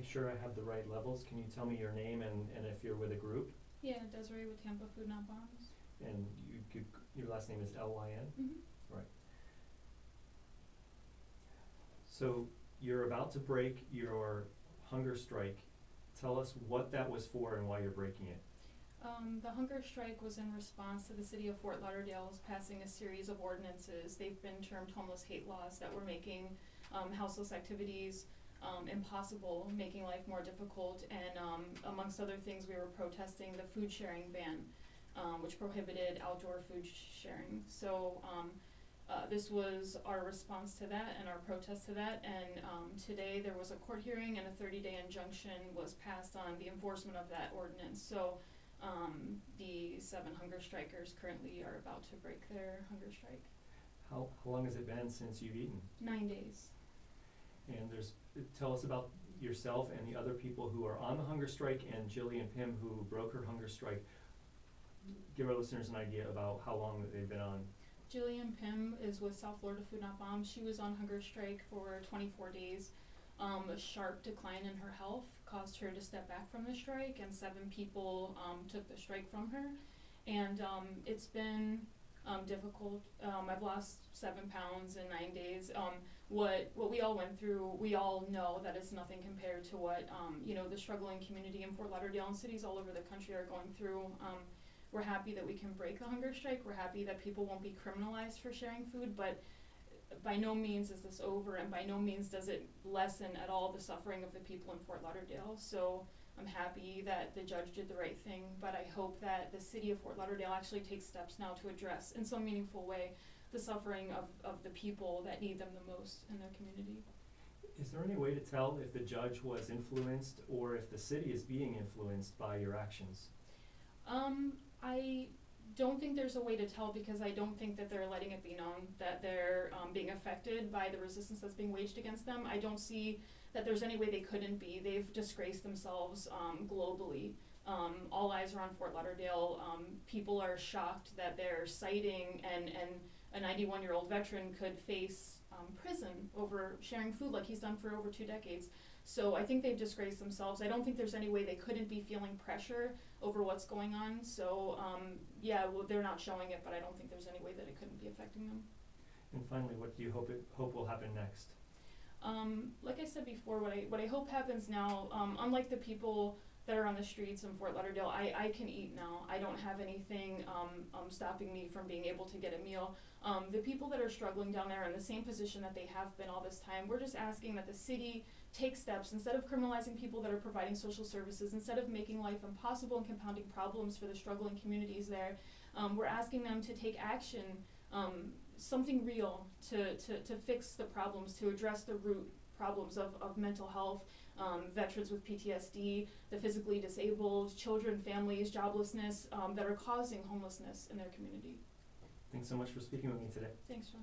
sure I have the right levels, can you tell me your name and if you're with a group? Yeah, Dezeray with Tampa Food Not Bombs. And your last name is Lyn? Mm-hmm. Right. So you're about to break your hunger strike. Tell us what that was for and why you're breaking it. The hunger strike was in response to the city of Fort Lauderdale's passing a series of ordinances. They've been termed homeless hate laws that were making houseless activities impossible, making life more difficult, and amongst other things, we were protesting the food sharing ban, which prohibited outdoor food sharing. So this was our response to that and our protest to that, and today there was a court hearing and a 30-day injunction was passed on the enforcement of that ordinance. So the 7 hunger strikers currently are about to break their hunger strike. How long has it been since you've eaten? 9 days. And tell us about yourself and the other people who are on the hunger strike and Jillian Pym who broke her hunger strike. Give our listeners an idea about how long that they've been on. Jillian Pym is with South Florida Food Not Bombs. She was on hunger strike for 24 days. A sharp decline in her health caused her to step back from the strike, and 7 people took the strike from her. And it's been difficult. I've lost 7 pounds in 9 days. What we all went through, we all know that it's nothing compared to what the struggling community in Fort Lauderdale and cities all over the country are going through. We're happy that we can break the hunger strike. We're happy that people won't be criminalized for sharing food, but by no means is this over, and by no means does it lessen at all the suffering of the people in Fort Lauderdale. So I'm happy that the judge did the right thing, but I hope that the city of Fort Lauderdale actually takes steps now to address in some meaningful way the suffering of the people that need them the most in their community. Is there any way to tell if the judge was influenced or if the city is being influenced by your actions? I don't think there's a way to tell, because I don't think that they're letting it be known that they're being affected by the resistance that's being waged against them. I don't see that there's any way they couldn't be. They've disgraced themselves globally. All eyes are on Fort Lauderdale. People are shocked that they're citing and a 91-year-old veteran could face prison over sharing food like he's done for over 2 decades. So I think they've disgraced themselves. I don't think there's any way they couldn't be feeling pressure over what's going on. So they're not showing it, but I don't think there's any way that it couldn't be affecting them. And finally, what do you hope will happen next? Like I said before, what I hope happens now, unlike the people that are on the streets in Fort Lauderdale, I can eat now. I don't have anything stopping me from being able to get a meal. The people that are struggling down there are in the same position that they have been all this time. We're just asking that the city take steps, instead of criminalizing people that are providing social services, instead of making life impossible and compounding problems for the struggling communities there. We're asking them to take action, something real to fix the problems, to address the root problems of mental health, veterans with PTSD, the physically disabled, children, families, joblessness, that are causing homelessness in their community. Thanks so much for speaking with me today. Thanks, Sean.